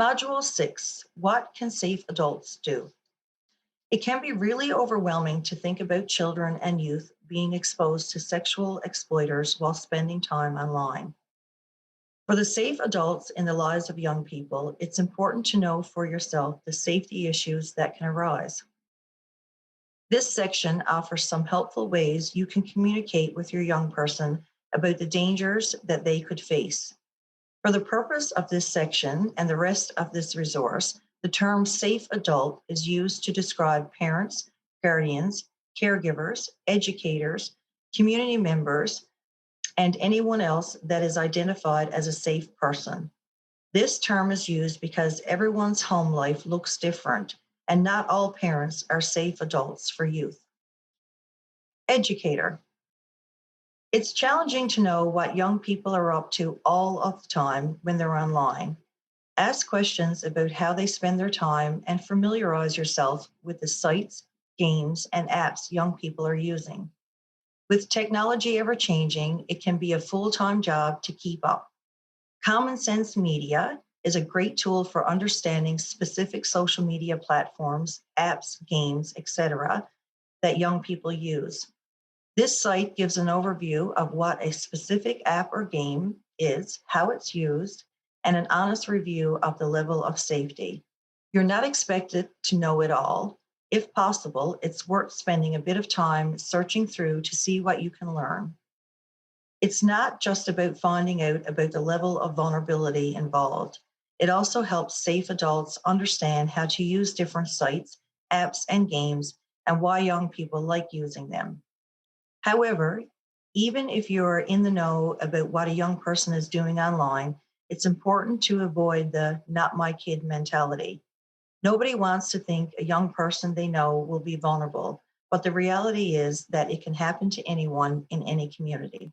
Module 6, what can safe adults do? It can be really overwhelming to think about children and youth being exposed to sexual exploiters while spending time online. For the safe adults in the lives of young people, it's important to know for yourself the safety issues that can arise. This section offers some helpful ways you can communicate with your young person about the dangers that they could face. For the purpose of this section and the rest of this resource, the term safe adult is used to describe parents, guardians, caregivers, educators, community members, and anyone else that is identified as a safe person. This term is used because everyone's home life looks different, and not all parents are safe adults for youth. Educator. It's challenging to know what young people are up to all of the time when they're online. Ask questions about how they spend their time and familiarize yourself with the sites, games, and apps young people are using. With technology ever changing, it can be a full-time job to keep up. Common Sense Media is a great tool for understanding specific social media platforms, apps, games, etc. that young people use. This site gives an overview of what a specific app or game is, how it's used, and an honest review of the level of safety. You're not expected to know it all. If possible, it's worth spending a bit of time searching through to see what you can learn. It's not just about finding out about the level of vulnerability involved. It also helps safe adults understand how to use different sites, apps, and games, and why young people like using them. However, even if you're in the know about what a young person is doing online, it's important to avoid the not my kid mentality. Nobody wants to think a young person they know will be vulnerable, but the reality is that it can happen to anyone in any community.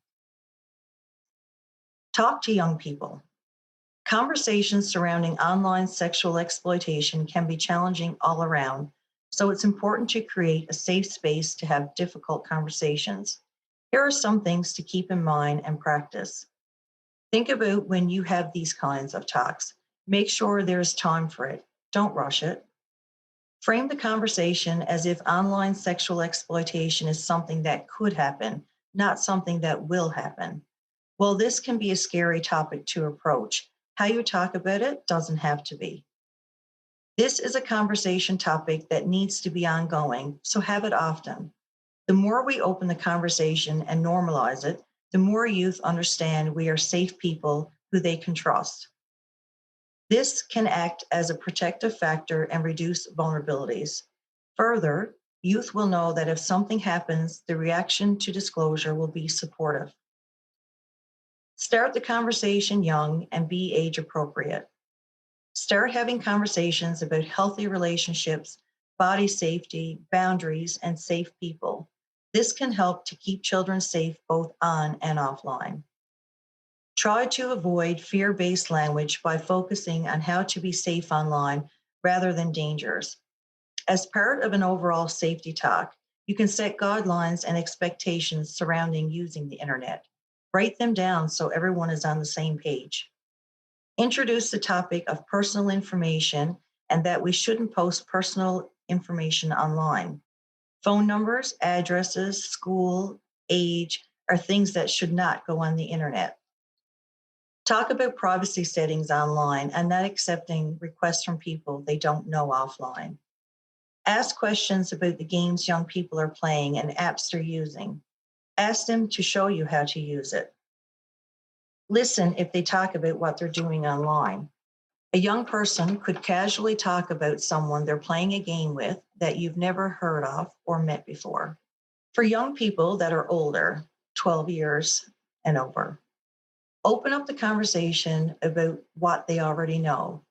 Talk to young people. Conversations surrounding online sexual exploitation can be challenging all around, so it's important to create a safe space to have difficult conversations. Here are some things to keep in mind and practice. Think about when you have these kinds of talks. Make sure there's time for it. Don't rush it. Frame the conversation as if online sexual exploitation is something that could happen, not something that will happen. While this can be a scary topic to approach, how you talk about it doesn't have to be. This is a conversation topic that needs to be ongoing, so have it often. The more we open the conversation and normalize it, the more youth understand we are safe people who they can trust. This can act as a protective factor and reduce vulnerabilities. Further, youth will know that if something happens, the reaction to disclosure will be supportive. Start the conversation young and be age appropriate. Start having conversations about healthy relationships, body safety, boundaries, and safe people. This can help to keep children safe both on and offline. Try to avoid fear-based language by focusing on how to be safe online rather than dangers. As part of an overall safety talk, you can set guidelines and expectations surrounding using the internet. Write them down so everyone is on the same page. Introduce the topic of personal information and that we shouldn't post personal information online. Phone numbers, addresses, school, age are things that should not go on the internet. Talk about privacy settings online and not accepting requests from people they don't know offline. Ask questions about the games young people are playing and apps they're using. Ask them to show you how to use it. Listen if they talk about what they're doing online. A young person could casually talk about someone they're playing a game with that you've never heard of or met before. For young people that are older, 12 years and over, open up the conversation about what they already know.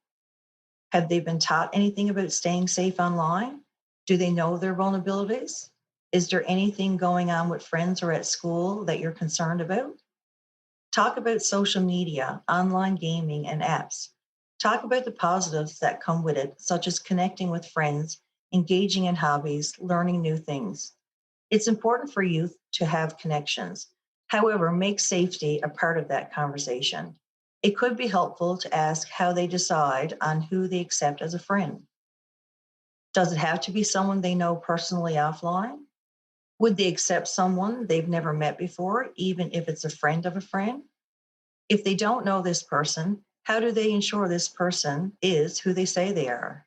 Have they been taught anything about staying safe online? Do they know their vulnerabilities? Is there anything going on with friends or at school that you're concerned about? Talk about social media, online gaming, and apps. Talk about the positives that come with it, such as connecting with friends, engaging in hobbies, learning new things. It's important for youth to have connections. However, make safety a part of that conversation. It could be helpful to ask how they decide on who they accept as a friend. Does it have to be someone they know personally offline? Would they accept someone they've never met before, even if it's a friend of a friend? If they don't know this person, how do they ensure this person is who they say they are?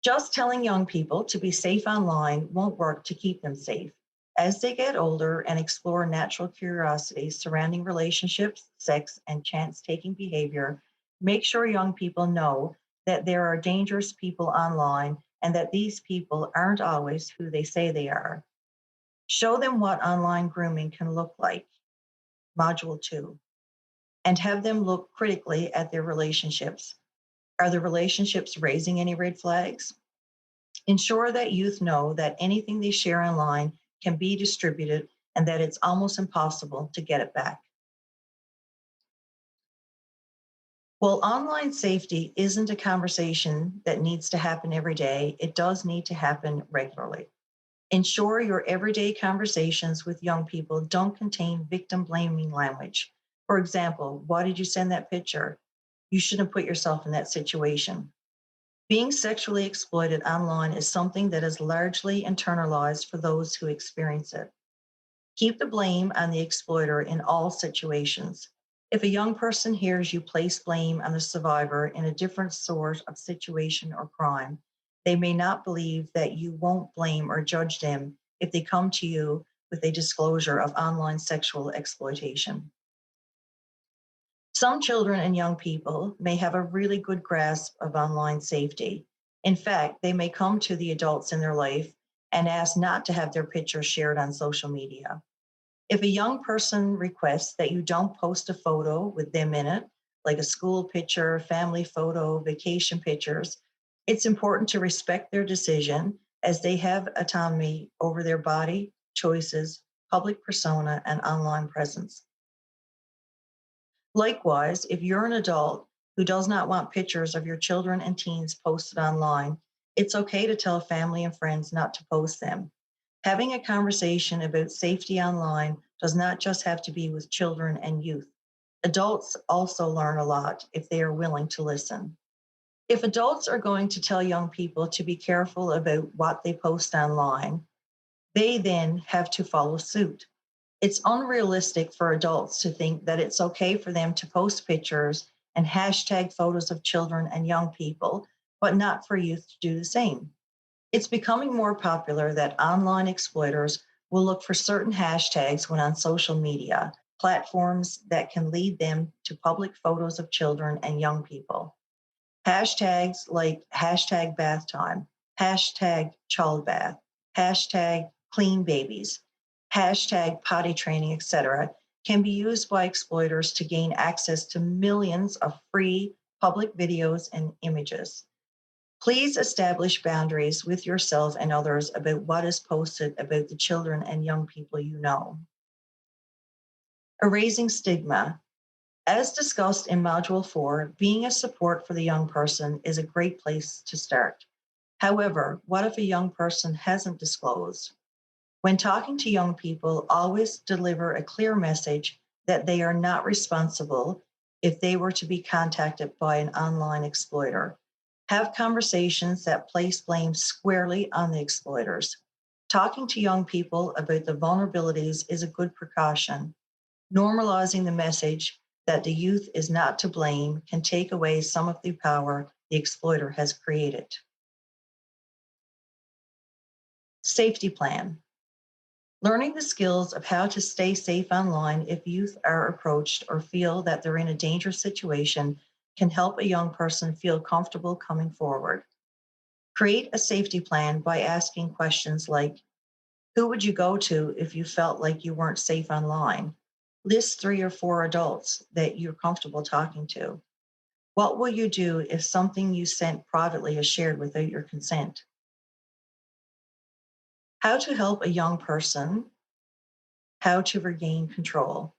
Just telling young people to be safe online won't work to keep them safe. As they get older and explore natural curiosities surrounding relationships, sex, and chance taking behavior, make sure young people know that there are dangerous people online and that these people aren't always who they say they are. Show them what online grooming can look like, Module 2, and have them look critically at their relationships. Are the relationships raising any red flags? Ensure that youth know that anything they share online can be distributed and that it's almost impossible to get it back. While online safety isn't a conversation that needs to happen every day, it does need to happen regularly. Ensure your everyday conversations with young people don't contain victim blaming language. For example, why did you send that picture? You shouldn't put yourself in that situation. Being sexually exploited online is something that is largely internalized for those who experience it. Keep the blame on the exploiter in all situations. If a young person hears you place blame on the survivor in a different sort of situation or crime, they may not believe that you won't blame or judge them if they come to you with a disclosure of online sexual exploitation. Some children and young people may have a really good grasp of online safety. In fact, they may come to the adults in their life and ask not to have their pictures shared on social media. If a young person requests that you don't post a photo with them in it, like a school picture, family photo, vacation pictures, it's important to respect their decision as they have autonomy over their body, choices, public persona, and online presence. Likewise, if you're an adult who does not want pictures of your children and teens posted online, it's okay to tell family and friends not to post them. Having a conversation about safety online does not just have to be with children and youth. Adults also learn a lot if they are willing to listen. If adults are going to tell young people to be careful about what they post online, they then have to follow suit. It's unrealistic for adults to think that it's okay for them to post pictures and hashtag photos of children and young people, but not for youth to do the same. It's becoming more popular that online exploiters will look for certain hashtags when on social media, platforms that can lead them to public photos of children and young people. Hashtags like hashtag bath time, hashtag child bath, hashtag clean babies, hashtag potty training, etc., can be used by exploiters to gain access to millions of free public videos and images. Please establish boundaries with yourself and others about what is posted about the children and young people you know. Erasing stigma. As discussed in Module 4, being a support for the young person is a great place to start. However, what if a young person hasn't disclosed? When talking to young people, always deliver a clear message that they are not responsible if they were to be contacted by an online exploiter. Have conversations that place blame squarely on the exploiters. Talking to young people about the vulnerabilities is a good precaution. Normalizing the message that the youth is not to blame can take away some of the power the exploiter has created. Safety plan. Learning the skills of how to stay safe online if youth are approached or feel that they're in a dangerous situation can help a young person feel comfortable coming forward. Create a safety plan by asking questions like, who would you go to if you felt like you weren't safe online? List 3 or 4 adults that you're comfortable talking to. What will you do if something you sent privately is shared without your consent? How to help a young person, how to regain control.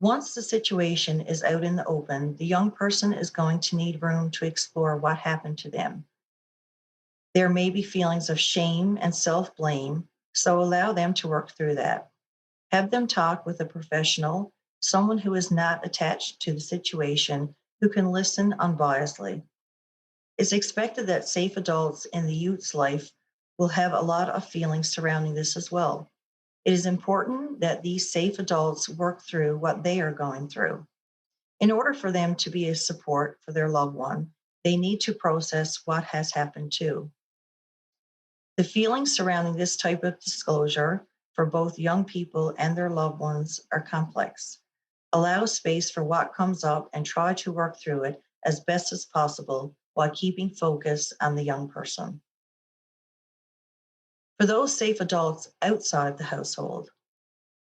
Once the situation is out in the open, the young person is going to need room to explore what happened to them. There may be feelings of shame and self blame, so allow them to work through that. Have them talk with a professional, someone who is not attached to the situation, who can listen unbiasedly. It's expected that safe adults in the youth's life will have a lot of feelings surrounding this as well. It is important that these safe adults work through what they are going through. In order for them to be a support for their loved one, they need to process what has happened too. The feelings surrounding this type of disclosure for both young people and their loved ones are complex. Allow space for what comes up and try to work through it as best as possible while keeping focus on the young person. For those safe adults outside the household,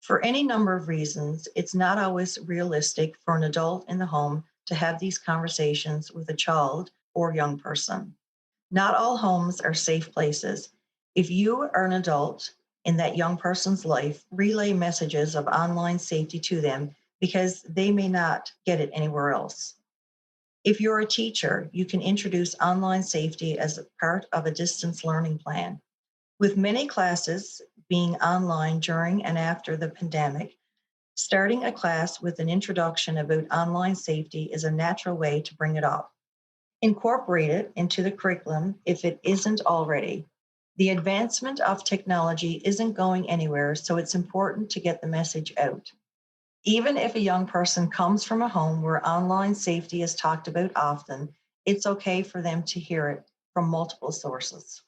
for any number of reasons, it's not always realistic for an adult in the home to have these conversations with a child or young person. Not all homes are safe places. If you are an adult in that young person's life, relay messages of online safety to them because they may not get it anywhere else. If you're a teacher, you can introduce online safety as a part of a distance learning plan. With many classes being online during and after the pandemic, starting a class with an introduction about online safety is a natural way to bring it up. Incorporate it into the curriculum if it isn't already. The advancement of technology isn't going anywhere, so it's important to get the message out. Even if a young person comes from a home where online safety is talked about often, it's okay for them to hear it from multiple sources.